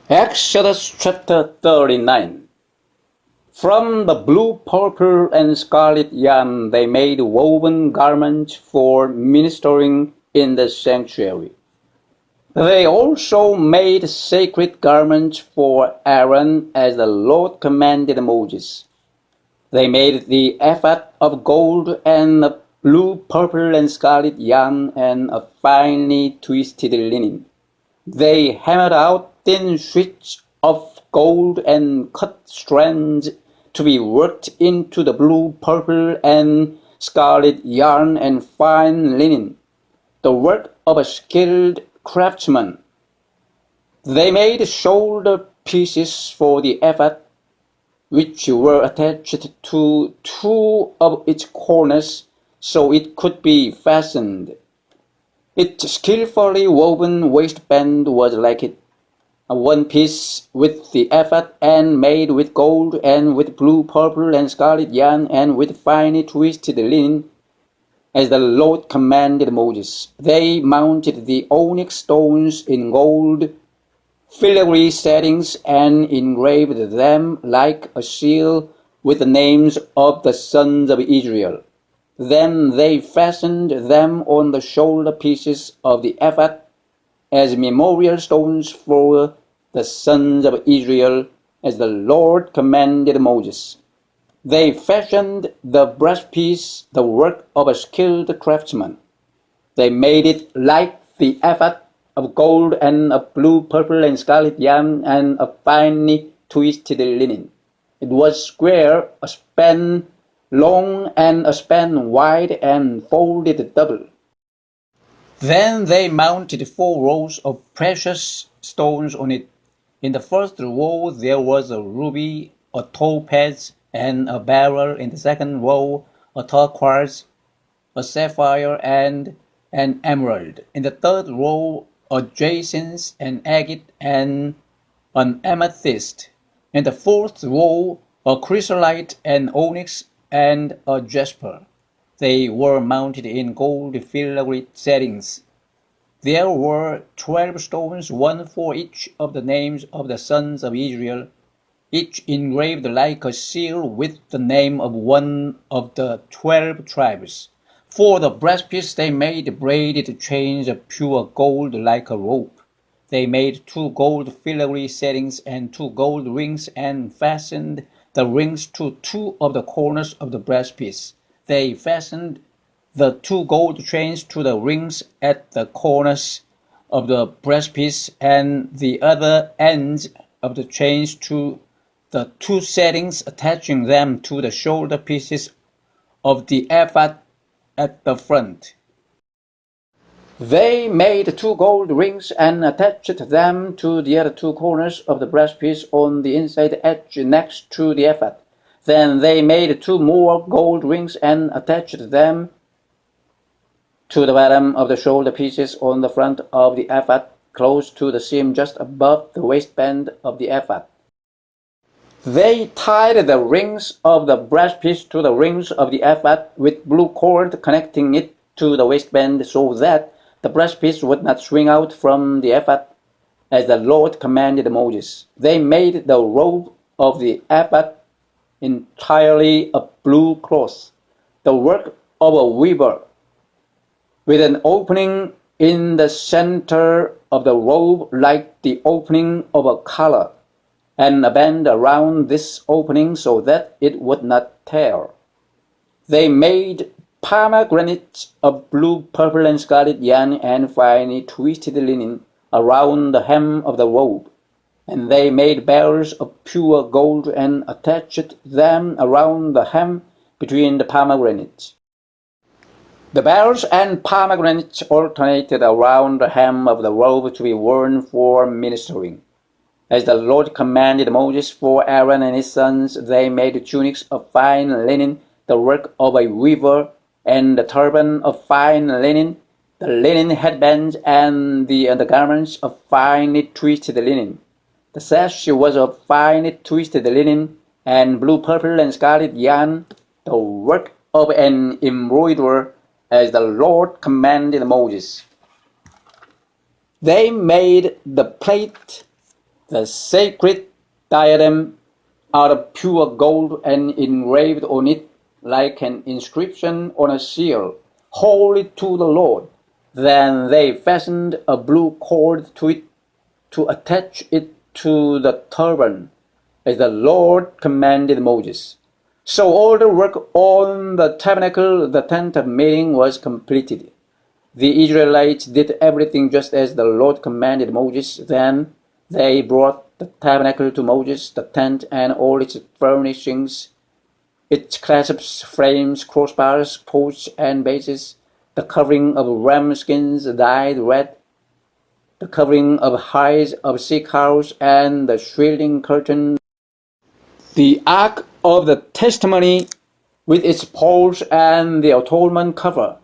Exodus chapter 39. From the blue, purple, and scarlet yarn they made woven garments for ministering in the sanctuary. They also made sacred garments for Aaron as the Lord commanded Moses. They made the ephod of gold and of blue, purple, and scarlet yarn and of finely twisted linen. They hammered out thin sheets of gold and cut strands to be worked into the blue, purple, and scarlet yarn and fine linen, the work of a skilled craftsman. They made shoulder pieces for the ephod, which were attached to two of its corners so it could be fastened. Its skillfully woven waistband was like it, one piece with the ephod and made with gold and with blue, purple, and scarlet yarn and with finely twisted linen, as the Lord commanded Moses. They mounted the onyx stones in gold filigree settings and engraved them like a seal with the names of the sons of Israel. Then they fastened them on the shoulder pieces of the ephod as memorial stones for the sons of Israel, as the Lord commanded Moses. They fashioned the breastpiece, the work of a skilled craftsman. They made it like the ephod, of gold and of blue, purple, and scarlet yarn and of finely twisted linen. It was square, a span long and a span wide and folded double. Then they mounted 4 rows of precious stones on it. In the first row there was a ruby, a topaz, and a beryl. In the second row a turquoise, a sapphire, and an emerald. In the third row a jacinth, an agate, and an amethyst. In the fourth row a chrysolite, an onyx, and a jasper. They were mounted in gold filigree settings. There were 12 stones, one for each of the names of the sons of Israel, each engraved like a seal with the name of one of the 12 tribes. For the breastpiece they made braided chains of pure gold like a rope. They made 2 gold filigree settings and 2 gold rings and fastened the rings to 2 of the corners of the breastpiece. They fastened the 2 gold chains to the rings at the corners of the breastpiece and the other ends of the chains to the 2 settings, attaching them to the shoulder pieces of the ephod at the front. They made 2 gold rings and attached them to the other 2 corners of the breastpiece on the inside edge next to the ephod. Then they made 2 more gold rings and attached them to the bottom of the shoulder pieces on the front of the ephod, close to the seam just above the waistband of the ephod. They tied the rings of the breastpiece to the rings of the ephod with blue cord connecting it to the waistband so that the breastpiece would not swing out from the ephod, as the Lord commanded Moses. They made the robe of the ephod entirely of blue cloth, the work of a weaver, with an opening in the center of the robe like the opening of a collar, and a band around this opening so that it would not tear. They made pomegranates of blue, purple, and scarlet yarn and finely twisted linen around the hem of the robe. And they made bells of pure gold and attached them around the hem between the pomegranates. The bells and pomegranates alternated around the hem of the robe to be worn for ministering. As the Lord commanded Moses, for Aaron and his sons, they made tunics of fine linen, the work of a weaver, and the turban of fine linen, the linen headbands, and the undergarments of finely twisted linen. The sash was of finely twisted linen and blue, purple, and scarlet yarn, the work of an embroiderer, as the Lord commanded Moses. They made the plate the sacred diadem out of pure gold and engraved on it like an inscription on a seal, "Holy to the Lord." Then they fastened a blue cord to it to attach it to the turban, as the Lord commanded Moses. So all the work on the tabernacle, the tent of meeting, was completed. The Israelites did everything just as the Lord commanded Moses. Then they brought the tabernacle to Moses, the tent and all its furnishings, its clasps, frames, crossbars, posts, and bases, the covering of ram skins dyed red, the covering of hides of sea cows, and the shielding curtain, the ark of the testimony with its poles and the atonement cover,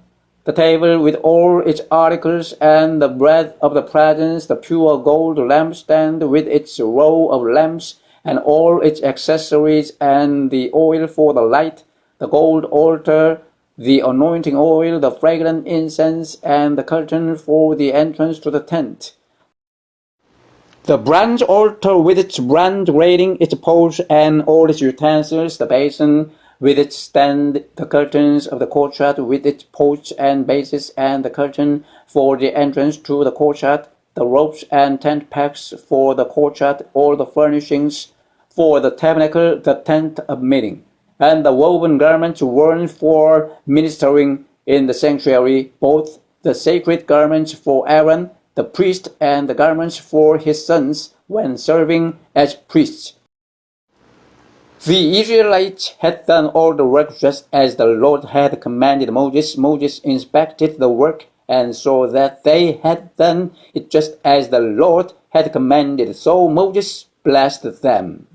the table with all its articles, and the bread of the presence, the pure gold lampstand with its row of lamps and all its accessories, and the oil for the light, the gold altar, the anointing oil, the fragrant incense, and the curtain for the entrance to the tent, the bronze altar with its bronze railing, its poles, and all its utensils, the basin with its stand, the curtains of the courtyard with its posts and bases, and the curtain for the entrance to the courtyard, the ropes and tent pegs for the courtyard, all the furnishings for the tabernacle, the tent of meeting, and the woven garments worn for ministering in the sanctuary, both the sacred garments for Aaron, the priest, and the garments for his sons when serving as priests. The Israelites had done all the work just as the Lord had commanded Moses. Moses inspected the work and saw that they had done it just as the Lord had commanded. So Moses blessed them.